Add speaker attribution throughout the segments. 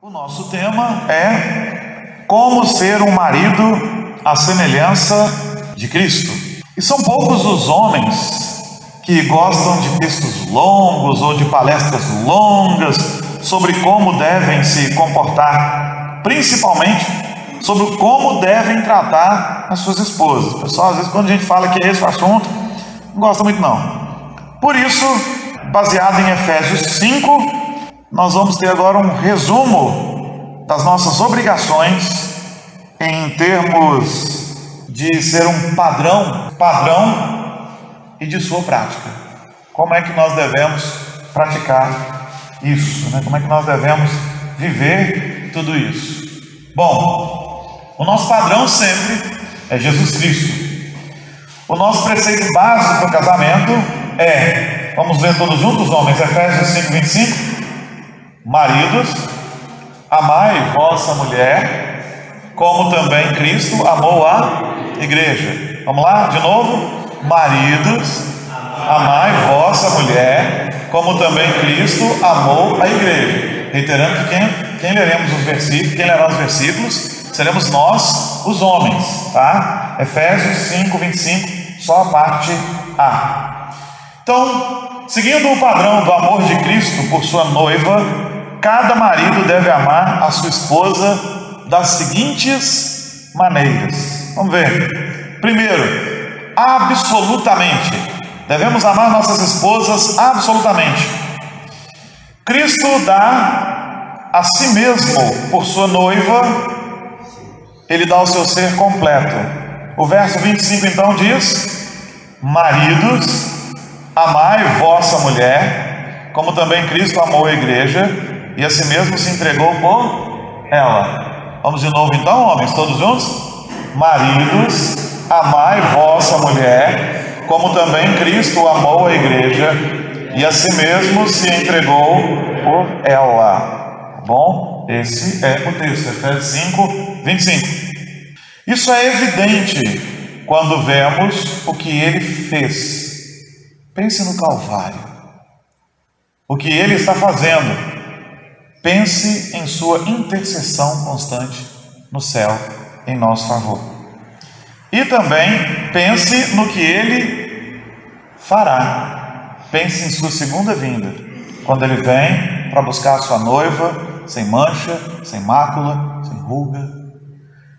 Speaker 1: O nosso tema é como ser um marido à semelhança de Cristo. E são poucos os homens que gostam de textos longos ou de palestras longas sobre como devem se comportar, principalmente sobre como devem tratar as suas esposas. Pessoal, às vezes quando a gente fala que é esse o assunto, não gosta muito não. Por isso, baseado em Efésios 5, nós vamos ter agora um resumo das nossas obrigações em termos de ser um padrão e de sua prática. Como é que nós devemos praticar isso, né? Como é que nós devemos viver tudo isso? Bom, o nosso padrão sempre é Jesus Cristo. O nosso preceito básico para o casamento é, vamos ler todos juntos, homens, Efésios 5:25. Maridos, amai vossa mulher, como também Cristo amou a igreja. Vamos lá, de novo. Maridos, amai vossa mulher, como também Cristo amou a igreja. Reiterando que quem leremos os versículos, quem lerá os versículos, seremos nós, os homens, tá? Efésios 5:25, só a parte A. Então, seguindo o padrão do amor de Cristo por sua noiva, cada marido deve amar a sua esposa das seguintes maneiras. Vamos ver. Primeiro, absolutamente. Devemos amar nossas esposas absolutamente. Cristo dá a si mesmo por sua noiva, ele dá o seu ser completo. O verso 25 então diz: maridos, amai vossa mulher, como também Cristo amou a igreja e a si mesmo se entregou por ela. Vamos de novo então, homens, todos juntos? Maridos, amai vossa mulher, como também Cristo amou a igreja e a si mesmo se entregou por ela. Bom, esse é o texto, Efésios 5:25. Isso é evidente quando vemos o que ele fez. Pense no Calvário. O que ele está fazendo. Pense em sua intercessão constante no céu em nosso favor. E também pense no que ele fará. Pense em sua segunda vinda, quando ele vem para buscar a sua noiva, sem mancha, sem mácula, sem ruga.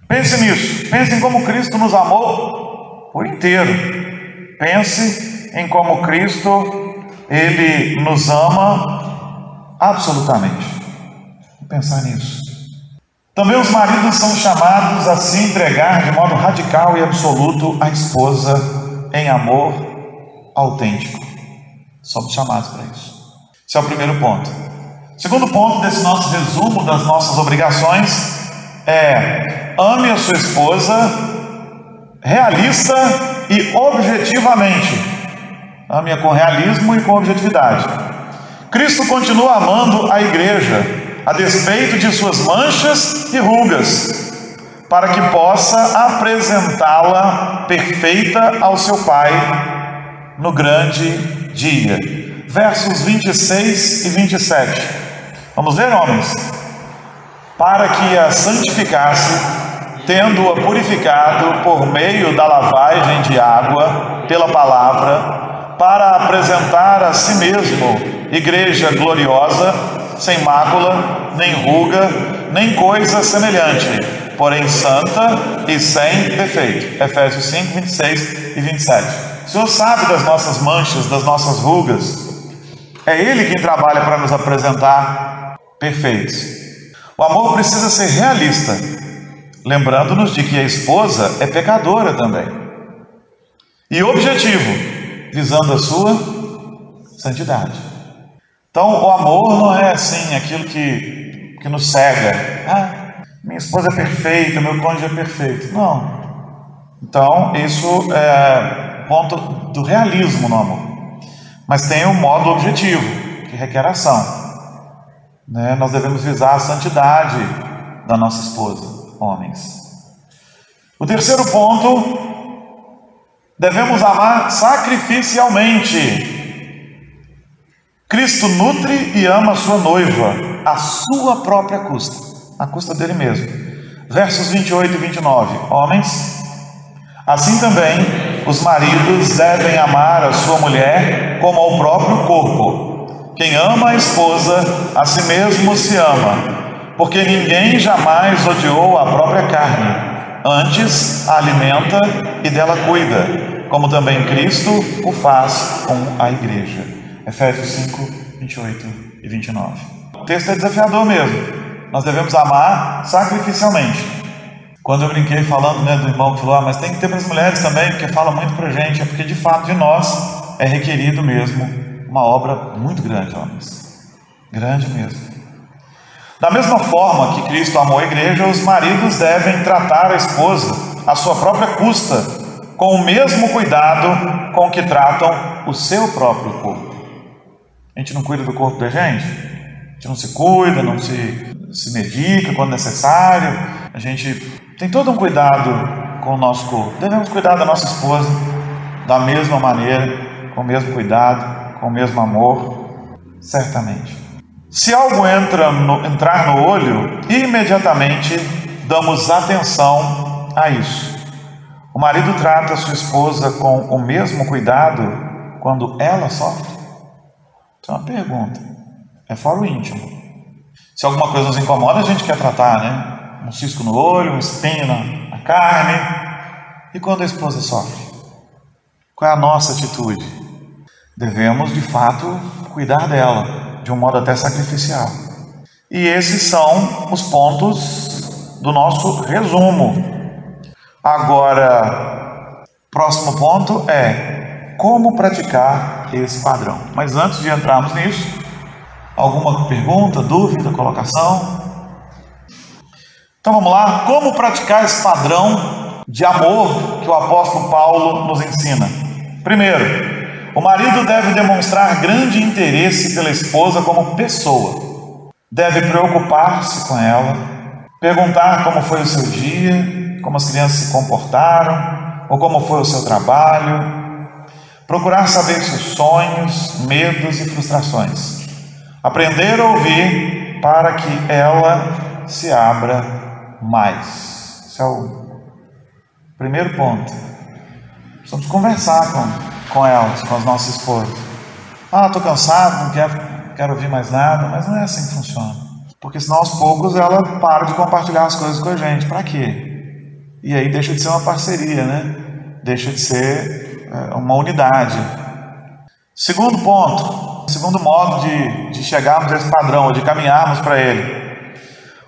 Speaker 1: Pense nisso. Pense em como Cristo nos amou por inteiro. Pense em como Cristo, ele nos ama absolutamente. Pensar nisso. Também os maridos são chamados a se entregar de modo radical e absoluto à esposa em amor autêntico. Somos chamados para isso. Esse é o primeiro ponto. Segundo ponto desse nosso resumo das nossas obrigações é: ame a sua esposa realista e objetivamente. Ame-a com realismo e com objetividade. Cristo continua amando a igreja a despeito de suas manchas e rugas, para que possa apresentá-la perfeita ao seu Pai no grande dia. Versos 26 e 27. Vamos ler, homens? Para que a santificasse, tendo-a purificado por meio da lavagem de água pela palavra, para apresentar a si mesmo igreja gloriosa, sem mácula, nem ruga, nem coisa semelhante, porém santa e sem defeito. Efésios 5, 26 e 27. O Senhor sabe das nossas manchas, das nossas rugas. É Ele quem trabalha para nos apresentar perfeitos. O amor precisa ser realista, lembrando-nos de que a esposa é pecadora também. E objetivo, visando a sua santidade. Então, o amor não é assim, aquilo que nos cega. Ah, minha esposa é perfeita, meu cônjuge é perfeito. Não. Então, isso é ponto do realismo no amor. Mas tem um modo objetivo, que requer ação. Né? Nós devemos visar a santidade da nossa esposa, homens. O terceiro ponto, devemos amar sacrificialmente. Cristo nutre e ama sua noiva, à sua própria custa, à custa dele mesmo. Versos 28 e 29. Homens, assim também os maridos devem amar a sua mulher como ao próprio corpo. Quem ama a esposa, a si mesmo se ama, porque ninguém jamais odiou a própria carne, antes a alimenta e dela cuida, como também Cristo o faz com a igreja. Efésios 5, 28 e 29. O texto é desafiador mesmo. Nós devemos amar sacrificialmente. Quando eu brinquei falando, do irmão que falou, mas tem que ter para as mulheres também, porque fala muito para a gente, é porque de fato de nós é requerido mesmo uma obra muito grande, homens. Grande mesmo. Da mesma forma que Cristo amou a igreja, os maridos devem tratar a esposa à sua própria custa, com o mesmo cuidado com que tratam o seu próprio corpo. A gente não cuida do corpo da gente? A gente não se cuida, não se medica quando necessário. A gente tem todo um cuidado com o nosso corpo. Devemos cuidar da nossa esposa da mesma maneira, com o mesmo cuidado, com o mesmo amor, certamente. Se algo entrar no olho, imediatamente damos atenção a isso. O marido trata a sua esposa com o mesmo cuidado quando ela sofre? Isso é uma pergunta. É fora o íntimo. Se alguma coisa nos incomoda, a gente quer tratar, um cisco no olho, um espinho na carne. E quando a esposa sofre? Qual é a nossa atitude? Devemos, de fato, cuidar dela, de um modo até sacrificial. E esses são os pontos do nosso resumo. Agora, próximo ponto é como praticar esse padrão. Mas antes de entrarmos nisso, alguma pergunta, dúvida, colocação? Então vamos lá, como praticar esse padrão de amor que o apóstolo Paulo nos ensina? Primeiro, o marido deve demonstrar grande interesse pela esposa como pessoa. Deve preocupar-se com ela, perguntar como foi o seu dia, como as crianças se comportaram, ou como foi o seu trabalho, procurar saber seus sonhos, medos e frustrações, aprender a ouvir para que ela se abra mais. Esse é o primeiro ponto. Precisamos conversar com elas, com as nossas esposas. Estou cansado, não quero ouvir mais nada, mas não é assim que funciona. Porque senão aos poucos ela para de compartilhar as coisas com a gente. Para quê? E aí deixa de ser uma parceria, Deixa de ser uma unidade. Segundo ponto, segundo modo de chegarmos a esse padrão, ou de caminharmos para ele.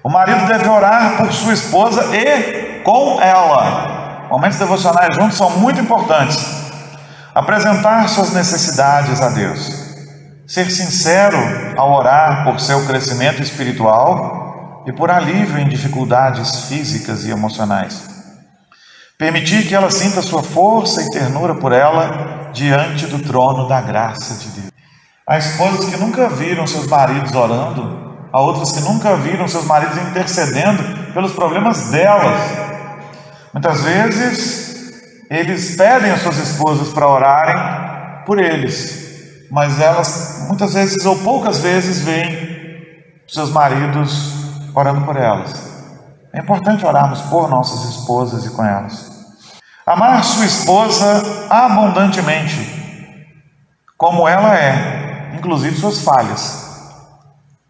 Speaker 1: O marido deve orar por sua esposa e com ela. Momentos devocionais juntos são muito importantes. Apresentar suas necessidades a Deus. Ser sincero ao orar por seu crescimento espiritual e por alívio em dificuldades físicas e emocionais. Permitir que ela sinta sua força e ternura por ela diante do trono da graça de Deus. Há esposas que nunca viram seus maridos orando, há outras que nunca viram seus maridos intercedendo pelos problemas delas. Muitas vezes eles pedem às suas esposas para orarem por eles, mas elas muitas vezes ou poucas vezes veem seus maridos orando por elas. É importante orarmos por nossas esposas e com elas. Amar sua esposa abundantemente, como ela é, inclusive suas falhas.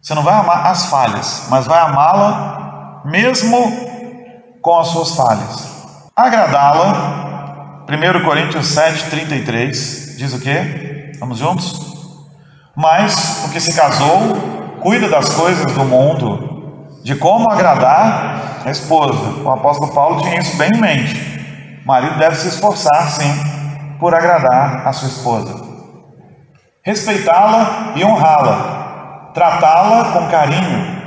Speaker 1: Você não vai amar as falhas, mas vai amá-la mesmo com as suas falhas. Agradá-la, 1 Coríntios 7:33, diz o quê? Vamos juntos? Mas o que se casou, cuida das coisas do mundo, de como agradar a esposa. O apóstolo Paulo tinha isso bem em mente. O marido deve se esforçar, sim, por agradar a sua esposa. Respeitá-la e honrá-la. Tratá-la com carinho.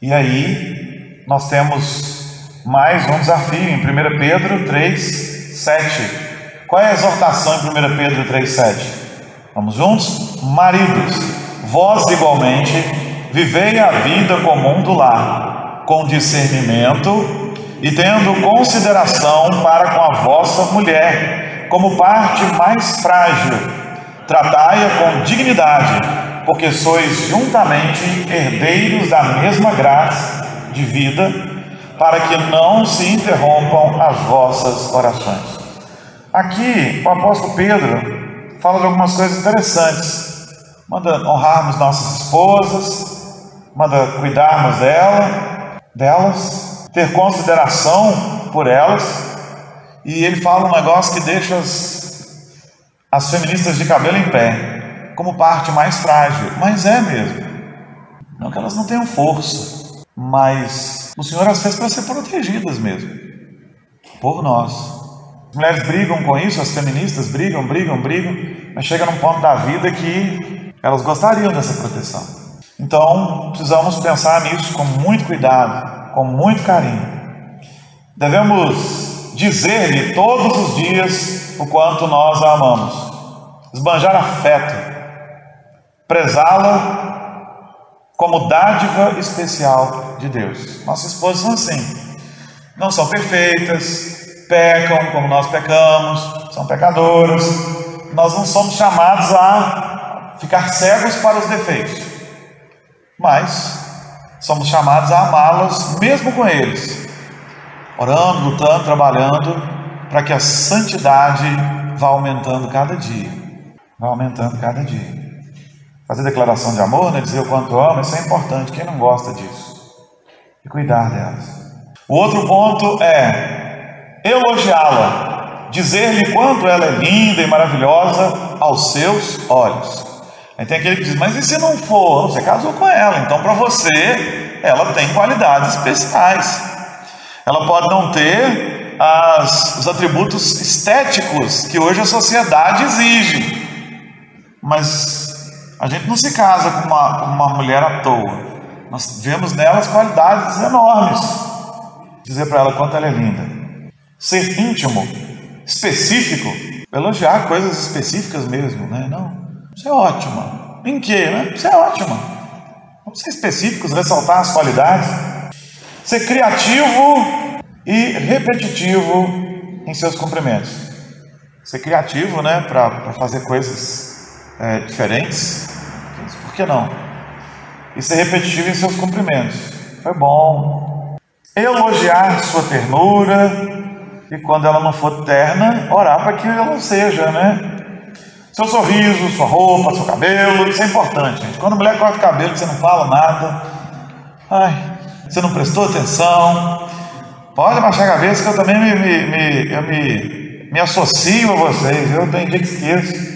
Speaker 1: E aí, nós temos mais um desafio em 1 Pedro 3:7. Qual é a exortação em 1 Pedro 3:7? Vamos juntos? Maridos, vós igualmente vivei a vida comum do lar, com discernimento e tendo consideração para com a vossa mulher, como parte mais frágil, tratai-a com dignidade, porque sois juntamente herdeiros da mesma graça de vida, para que não se interrompam as vossas orações. Aqui o apóstolo Pedro fala de algumas coisas interessantes. Manda honrarmos nossas esposas, manda cuidarmos delas, ter consideração por elas. E ele fala um negócio que deixa as feministas de cabelo em pé, como parte mais frágil. Mas é mesmo. Não que elas não tenham força, mas o Senhor as fez para ser protegidas mesmo, por nós. As mulheres brigam com isso, as feministas brigam, mas chega num ponto da vida que elas gostariam dessa proteção. Então, precisamos pensar nisso com muito cuidado, com muito carinho. Devemos dizer-lhe todos os dias o quanto nós a amamos, esbanjar afeto, prezá-la como dádiva especial de Deus. Nossas esposas são assim, não são perfeitas, pecam como nós pecamos, são pecadoras. Nós não somos chamados a ficar cegos para os defeitos, mas somos chamados a amá-las mesmo com eles, orando, lutando, trabalhando para que a santidade vá aumentando cada dia. Fazer declaração de amor, né? Dizer o quanto ama, isso é importante. Quem não gosta disso? E cuidar delas. O outro ponto é elogiá-la, dizer-lhe quanto ela é linda e maravilhosa aos seus olhos. Aí tem aquele que diz, mas e se não for? Você casou com ela, então para você ela tem qualidades especiais. Ela pode não ter os atributos estéticos que hoje a sociedade exige, mas a gente não se casa com uma mulher à toa. Nós vemos nelas qualidades enormes. Dizer para ela quanto ela é linda. Ser íntimo, específico, elogiar coisas específicas mesmo, né? Não, isso é ótima. Em quê, né? Isso é ótima. Vamos ser específicos, ressaltar as qualidades. Ser criativo e repetitivo em seus cumprimentos. Ser criativo, né? Para fazer coisas diferentes. Por que não? E ser repetitivo em seus cumprimentos. Foi bom. Elogiar sua ternura. E quando ela não for terna, orar para que ela seja, né? Seu sorriso, sua roupa, seu cabelo, isso é importante, gente. Quando a mulher corta o cabelo, você não fala nada. Ai, você não prestou atenção. Pode abaixar a cabeça que eu também me associo a vocês. Eu tenho dia que esqueço.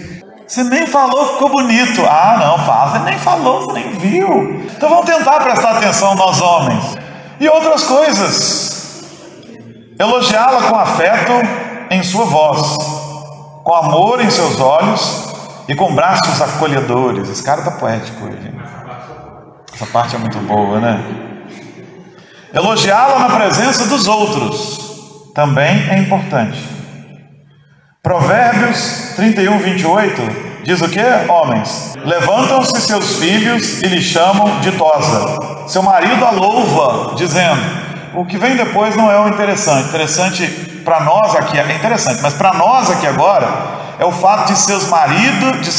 Speaker 1: Você nem falou, ficou bonito. Ah, não, fala. Você nem falou, você nem viu. Então vamos tentar prestar atenção nós homens. E outras coisas. Elogiá-la com afeto em sua voz, com amor em seus olhos e com braços acolhedores. Esse cara está poético hoje. Essa parte é muito boa, né? Elogiá-la na presença dos outros também é importante. Provérbios 31, 28 diz o que? Homens, levantam-se seus filhos e lhe chamam ditosa. Seu marido a louva, dizendo... O que vem depois não é o interessante. Interessante para nós aqui, é interessante, mas para nós aqui agora é o fato de seus maridos,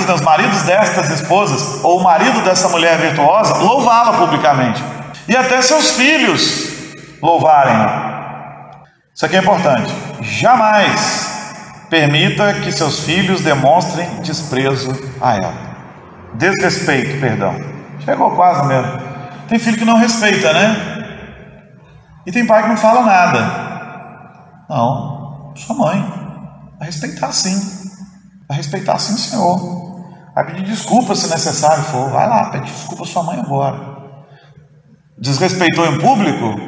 Speaker 1: né, os maridos destas esposas, ou o marido dessa mulher virtuosa, louvá-la publicamente. E até seus filhos louvarem. Isso aqui é importante. Jamais permita que seus filhos demonstrem desprezo a ela. Desrespeito, perdão. Chegou quase mesmo. Tem filho que não respeita, né? E tem pai que não fala nada. Não, sua mãe. Vai respeitar sim. Vai respeitar sim, senhor. Vai pedir desculpa se necessário for. Vai lá, pede desculpa à sua mãe agora. Desrespeitou em público?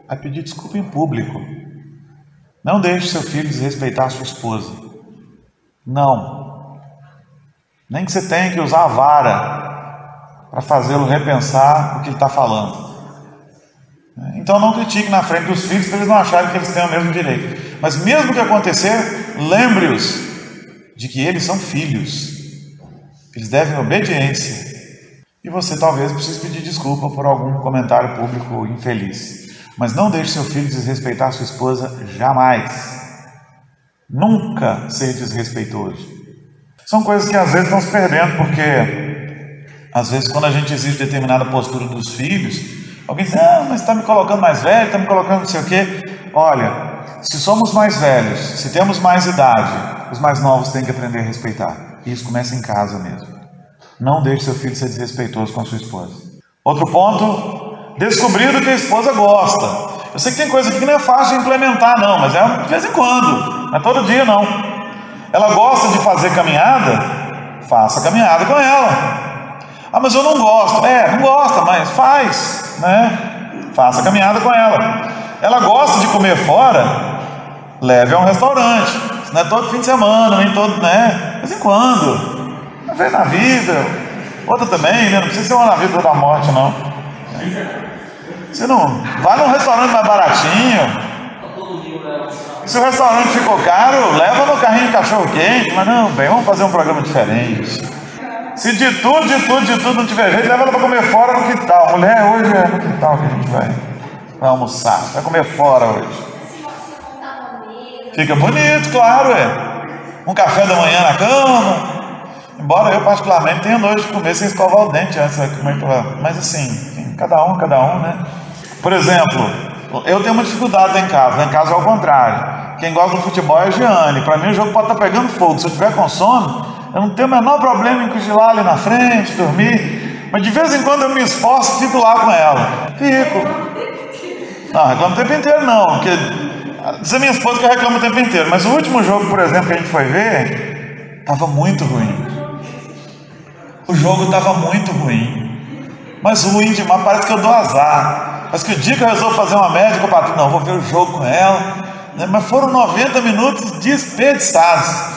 Speaker 1: Vai pedir desculpa em público. Não deixe seu filho desrespeitar a sua esposa. Não. Nem que você tenha que usar a vara para fazê-lo repensar o que ele está falando. Então não critique na frente dos filhos para eles não acharem que eles têm o mesmo direito. Mas mesmo que acontecer, lembre-os de que eles são filhos. Eles devem obediência. E você talvez precise pedir desculpa por algum comentário público infeliz. Mas não deixe seu filho desrespeitar sua esposa jamais. Nunca ser desrespeitoso. São coisas que às vezes estão se perdendo, porque às vezes quando a gente exige determinada postura dos filhos, alguém diz, mas está me colocando mais velho, está me colocando não sei o quê. Olha, se somos mais velhos, se temos mais idade, os mais novos têm que aprender a respeitar. E isso começa em casa mesmo. Não deixe seu filho ser desrespeitoso com a sua esposa. Outro ponto, descobrir do que a esposa gosta. Eu sei que tem coisa aqui que não é fácil de implementar não, mas é de vez em quando, não é todo dia não. Ela gosta de fazer caminhada? Faça caminhada com ela. Mas eu não gosto. Não gosta, mas faz, né? Faça caminhada com ela. Ela gosta de comer fora? Leve a um restaurante. Isso não é todo fim de semana, nem todo, né? De vez em quando. Uma vez na vida. Outra também, né? Não precisa ser uma na vida ou da morte, não. Você não vai num restaurante mais baratinho. Se o restaurante ficou caro, leva no carrinho de cachorro quente. Mas não, bem, vamos fazer um programa diferente. Se de tudo não tiver jeito, leva ela para comer fora no quintal. Mulher, hoje é no quintal que a gente vai almoçar. Vai comer fora hoje. Fica bonito, claro, Um café da manhã na cama. Embora eu particularmente tenha nojo de comer sem escovar o dente antes de comer. Mas assim, enfim, cada um, né? Por exemplo, eu tenho uma dificuldade lá em casa. Lá em casa é ao contrário. Quem gosta do futebol é a Giane. Para mim o jogo pode estar pegando fogo. Se eu tiver com sono, eu não tenho o menor problema em cochilar ali na frente, dormir. Mas de vez em quando eu me esforço e fico lá com ela. Fico. Não, reclamo o tempo inteiro não. Porque diz a minha esposa que eu reclamo o tempo inteiro. Mas o último jogo, por exemplo, que a gente foi ver, estava muito ruim. O jogo estava muito ruim. Mas ruim demais, parece que eu dou azar. Mas que o dia que eu resolvo fazer uma média com o patrão, não, vou ver o jogo com ela. Mas foram 90 minutos desperdiçados.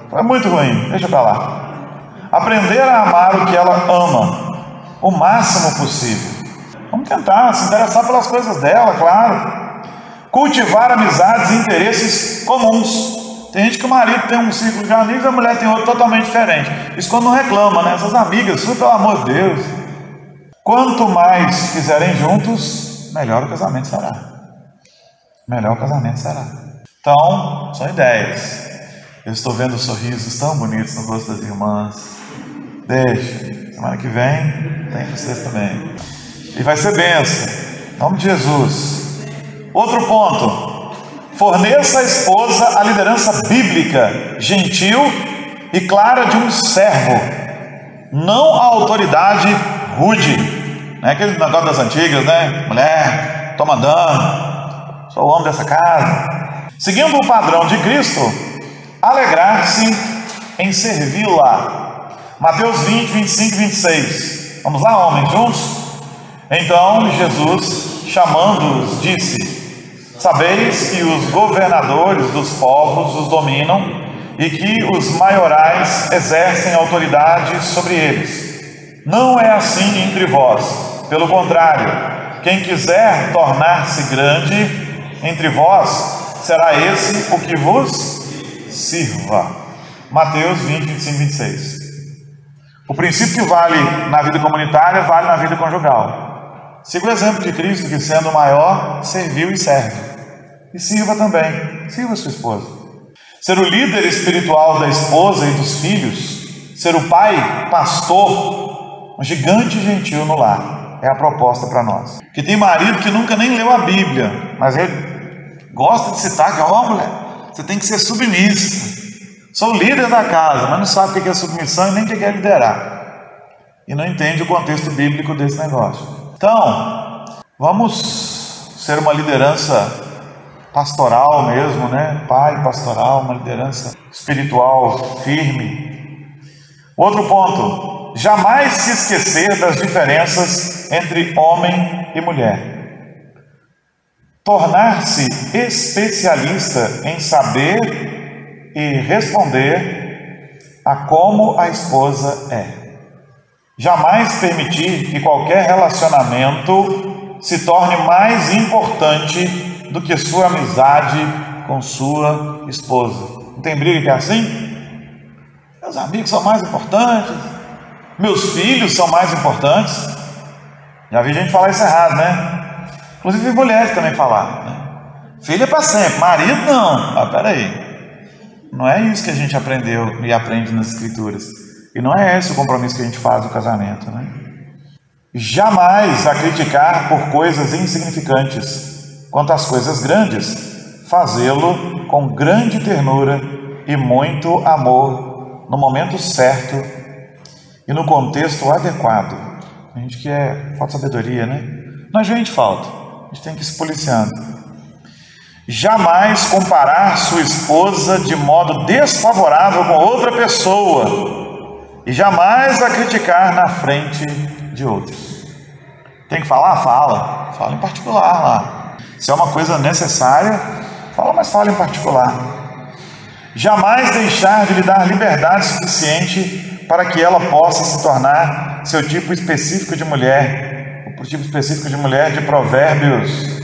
Speaker 1: Foi muito ruim, deixa pra lá. Aprender a amar o que ela ama, o máximo possível. Vamos tentar se interessar pelas coisas dela, claro. Cultivar amizades e interesses comuns. Tem gente que o marido tem um círculo de amigos, a mulher tem outro totalmente diferente. Isso quando não reclama, né? Essas amigas, pelo amor de Deus. Quanto mais fizerem juntos, melhor o casamento será. Melhor o casamento será. Então, são ideias. Eu estou vendo sorrisos tão bonitos no rosto das irmãs. Deixa. Semana que vem, tem vocês também. E vai ser bênção. Em nome de Jesus. Outro ponto. Forneça à esposa a liderança bíblica, gentil e clara de um servo. Não a autoridade rude. Não é aquele negócio das antigas, né? Mulher, estou mandando. Sou o homem dessa casa. Seguindo o padrão de Cristo, alegrar-se em servi-la. Mateus 20, 25 e 26. Vamos lá, homens, juntos? Então Jesus, chamando-os, disse: sabeis que os governadores dos povos os dominam e que os maiorais exercem autoridade sobre eles. Não é assim entre vós. Pelo contrário, quem quiser tornar-se grande entre vós, será esse o que vos sirva. Mateus 20, 25 e 26. O princípio que vale na vida comunitária, vale na vida conjugal. Siga o exemplo de Cristo, que sendo o maior, serviu e serve. E sirva também, sirva sua esposa. Ser o líder espiritual da esposa e dos filhos, ser o pai, pastor, um gigante gentil no lar, é a proposta para nós. Que tem marido que nunca nem leu a Bíblia, mas ele gosta de citar que, mulher, você tem que ser submissa. Sou o líder da casa, mas não sabe o que é submissão e nem o que é liderar. E não entende o contexto bíblico desse negócio. Então, vamos ser uma liderança pastoral mesmo, né? Pai pastoral, uma liderança espiritual firme. Outro ponto: jamais se esquecer das diferenças entre homem e mulher. Tornar-se especialista em saber e responder a como a esposa é. Jamais permitir que qualquer relacionamento se torne mais importante do que sua amizade com sua esposa. Não tem briga que é assim? Meus amigos são mais importantes, meus filhos são mais importantes. Já vi gente falar isso errado, né? Inclusive mulheres também falaram, né? Filho é para sempre, marido não. Peraí. Não é isso que a gente aprendeu e aprende nas Escrituras. E não é esse o compromisso que a gente faz no casamento, né? Jamais a criticar por coisas insignificantes. Quanto às coisas grandes, fazê-lo com grande ternura e muito amor, no momento certo e no contexto adequado. A gente falta sabedoria, né? Não, a gente falta. A gente tem que ir se policiando. Jamais comparar sua esposa de modo desfavorável com outra pessoa e jamais a criticar na frente de outros. Tem que falar? Fala em particular lá. Se é uma coisa necessária, fala, mas fala em particular. Jamais deixar de lhe dar liberdade suficiente para que ela possa se tornar seu tipo específico de mulher, o tipo específico de mulher de Provérbios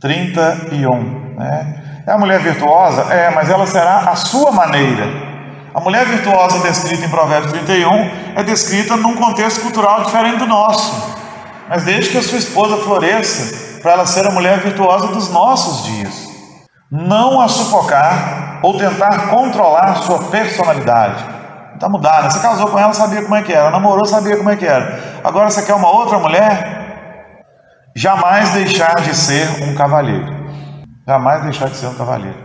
Speaker 1: 31, né? É a mulher virtuosa? Mas ela será a sua maneira. A mulher virtuosa descrita em Provérbios 31 é descrita num contexto cultural diferente do nosso. Mas desde que a sua esposa floresça, para ela ser a mulher virtuosa dos nossos dias. Não a sufocar ou tentar controlar sua personalidade. Então mudar, né? Você casou com ela, sabia como é que era. Namorou, sabia como é que era. Agora você quer uma outra mulher? Jamais deixar de ser um cavalheiro. Jamais deixar de ser um cavalheiro.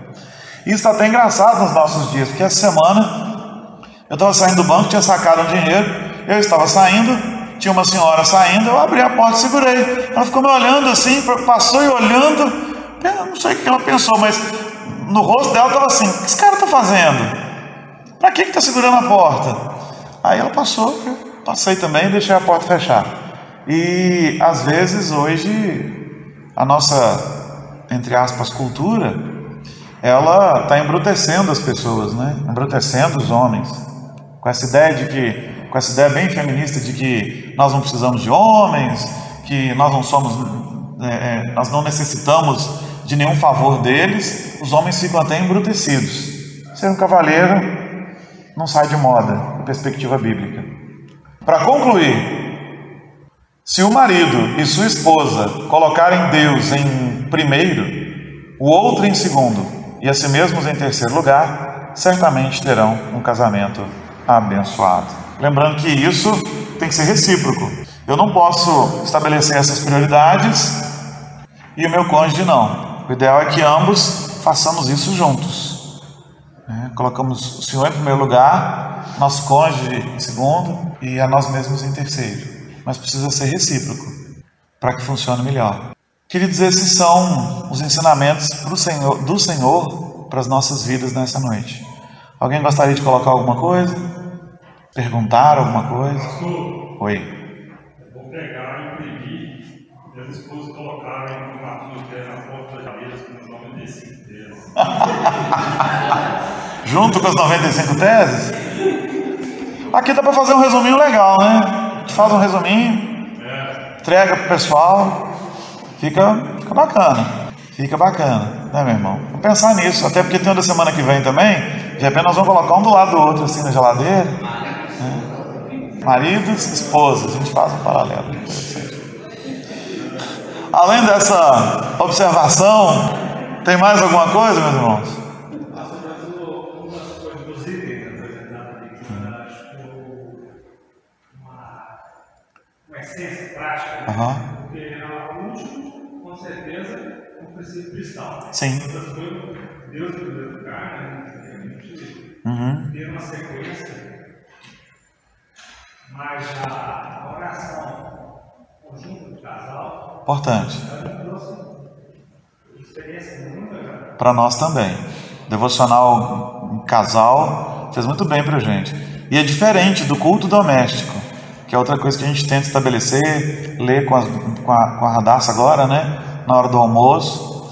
Speaker 1: Isso está até engraçado nos nossos dias, porque essa semana eu estava saindo do banco, tinha sacado um dinheiro, eu estava saindo, tinha uma senhora saindo, eu abri a porta e segurei. Ela ficou me olhando assim, passou e olhando, eu não sei o que ela pensou, mas no rosto dela estava assim: o que esse cara está fazendo? Para que está segurando a porta? Aí ela passou, eu passei também e deixei a porta fechar. E às vezes hoje a nossa, entre aspas, cultura, ela está embrutecendo as pessoas, né? Embrutecendo os homens, com essa ideia bem feminista de que nós não precisamos de homens, que nós não somos, nós não necessitamos de nenhum favor deles. Os homens ficam até embrutecidos. Ser um cavalheiro não sai de moda, na perspectiva bíblica. Para concluir, se o marido e sua esposa colocarem Deus em primeiro, o outro em segundo e a si mesmos em terceiro lugar, certamente terão um casamento abençoado. Lembrando que isso tem que ser recíproco. Eu não posso estabelecer essas prioridades e o meu cônjuge não. O ideal é que ambos façamos isso juntos. Colocamos o Senhor em primeiro lugar, nosso cônjuge em segundo e a nós mesmos em terceiro. Mas precisa ser recíproco para que funcione melhor. Queridos, esses são os ensinamentos do Senhor para as nossas vidas nessa noite. Alguém gostaria de colocar alguma coisa? Perguntar alguma coisa?
Speaker 2: Pastor,
Speaker 1: oi.
Speaker 2: Eu vou pegar e imprimir e as esposas colocarem um marquinho na porta das cadeiras com os 95 teses.
Speaker 1: Junto com as 95 teses? Aqui dá para fazer um resuminho legal, né? A gente faz um resuminho, entrega para o pessoal, fica bacana. Fica bacana, né, meu irmão? Vamos pensar nisso, até porque tem uma da semana que vem também. De repente nós vamos colocar um do lado do outro assim na geladeira, né? Maridos, esposas, a gente faz um paralelo. Além dessa observação, tem mais alguma coisa, meus irmãos?
Speaker 2: Uma essência prática, porque o último, com certeza, é um princípio cristão.
Speaker 1: Sim.
Speaker 2: Outras coisas, Deus em primeiro lugar, né? Ter uma sequência, mas a oração conjunta do casal,
Speaker 1: importante.
Speaker 2: Experiência muito legal.
Speaker 1: Para nós também. Devocional em casal fez muito bem para a gente. E é diferente do culto doméstico, que é outra coisa que a gente tenta estabelecer, ler com a Radassa agora, né? Na hora do almoço.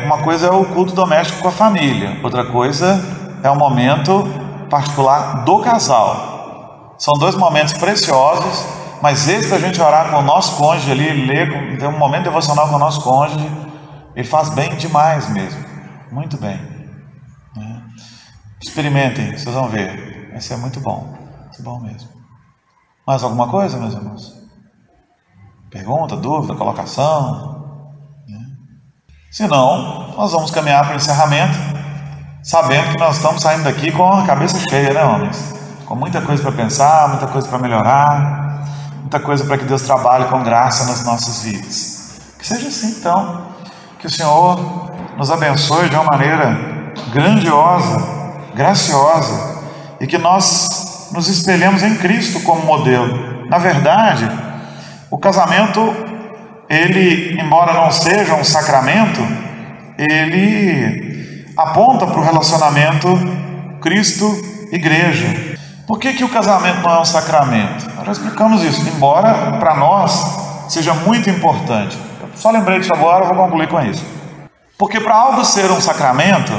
Speaker 1: Uma coisa é o culto doméstico com a família, outra coisa é o momento particular do casal. São dois momentos preciosos, mas esse da gente orar com o nosso cônjuge ali, ler, ter um momento devocional com o nosso cônjuge, ele faz bem demais mesmo, muito bem. Experimentem, vocês vão ver, vai ser muito bom mesmo. Mais alguma coisa, meus irmãos? Pergunta, dúvida, colocação? Se não, nós vamos caminhar para o encerramento. sabendo que nós estamos saindo daqui com a cabeça cheia, né, homens? Com muita coisa para pensar, muita coisa para melhorar, muita coisa para que Deus trabalhe com graça nas nossas vidas. Que seja assim, então. Que o Senhor nos abençoe de uma maneira grandiosa, graciosa, e que nós nos espelhemos em Cristo como modelo. Na verdade, o casamento, ele, embora não seja um sacramento, ele aponta para o relacionamento Cristo-Igreja. Por que o casamento não é um sacramento? Nós já explicamos isso, embora para nós seja muito importante. Eu só lembrei disso agora, vou concluir com isso. Porque para algo ser um sacramento,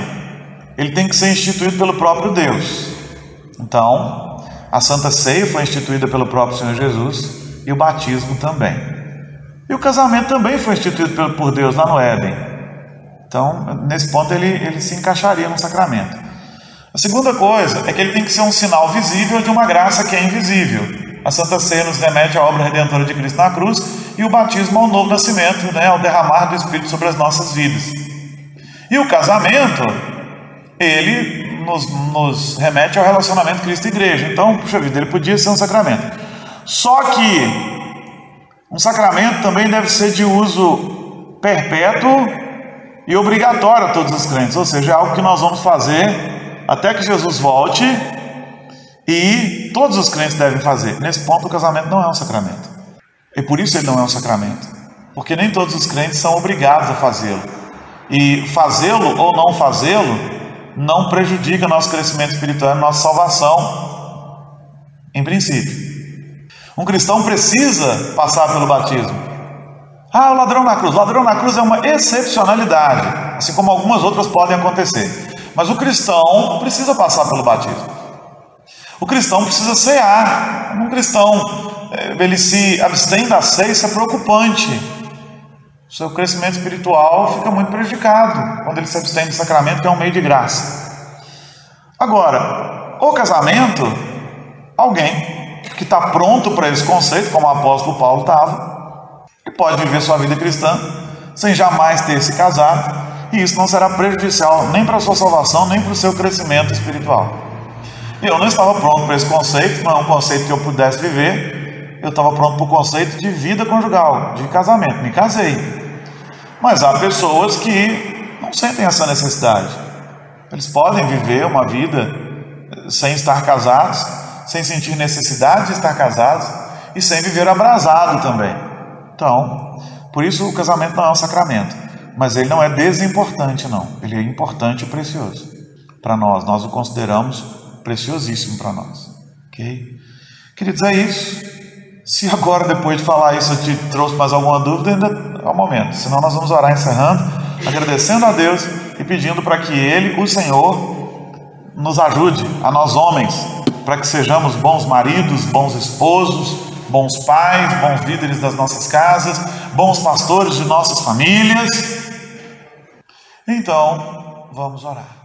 Speaker 1: ele tem que ser instituído pelo próprio Deus. Então, a Santa Ceia foi instituída pelo próprio Senhor Jesus, e o batismo também. E o casamento também foi instituído por Deus lá no Éden. Então, nesse ponto, ele se encaixaria no sacramento. A segunda coisa é que ele tem que ser um sinal visível de uma graça que é invisível. A Santa Ceia nos remete à obra redentora de Cristo na cruz, e o batismo ao novo nascimento, ao derramar do Espírito sobre as nossas vidas. E o casamento, ele nos remete ao relacionamento Cristo-Igreja. Então, puxa vida, ele podia ser um sacramento. Só que um sacramento também deve ser de uso perpétuo e obrigatório a todos os crentes, ou seja, é algo que nós vamos fazer até que Jesus volte, e todos os crentes devem fazer. Nesse ponto, o casamento não é um sacramento, e por isso ele não é um sacramento, porque nem todos os crentes são obrigados a fazê-lo, e fazê-lo ou não fazê-lo não prejudica nosso crescimento espiritual e nossa salvação, em princípio. Um cristão precisa passar pelo batismo. O ladrão na cruz. O ladrão na cruz é uma excepcionalidade, assim como algumas outras podem acontecer. Mas o cristão precisa passar pelo batismo. O cristão precisa cear. Um cristão, ele se abstém da ceia, isso é preocupante. O seu crescimento espiritual fica muito prejudicado quando ele se abstém do sacramento, que é um meio de graça. Agora, o casamento, alguém que está pronto para esse conceito, como o apóstolo Paulo estava, e pode viver sua vida cristã sem jamais ter se casado, e isso não será prejudicial nem para a sua salvação, nem para o seu crescimento espiritual. Eu não estava pronto para esse conceito, não é um conceito que eu pudesse viver. Eu estava pronto para o conceito de vida conjugal, de casamento, me casei. Mas há pessoas que não sentem essa necessidade. Eles podem viver uma vida sem estar casados, sem sentir necessidade de estar casados e sem viver abrasado também. Então, por isso o casamento não é um sacramento, mas ele não é desimportante, não. Ele é importante e precioso para nós. Nós o consideramos preciosíssimo para nós. Ok? Queridos, é isso. Se agora, depois de falar isso, eu te trouxe mais alguma dúvida, ainda é o momento. Senão nós vamos orar encerrando, agradecendo a Deus e pedindo para que Ele, o Senhor, nos ajude, a nós homens, para que sejamos bons maridos, bons esposos, bons pais, bons líderes das nossas casas, bons pastores de nossas famílias. Então, vamos orar.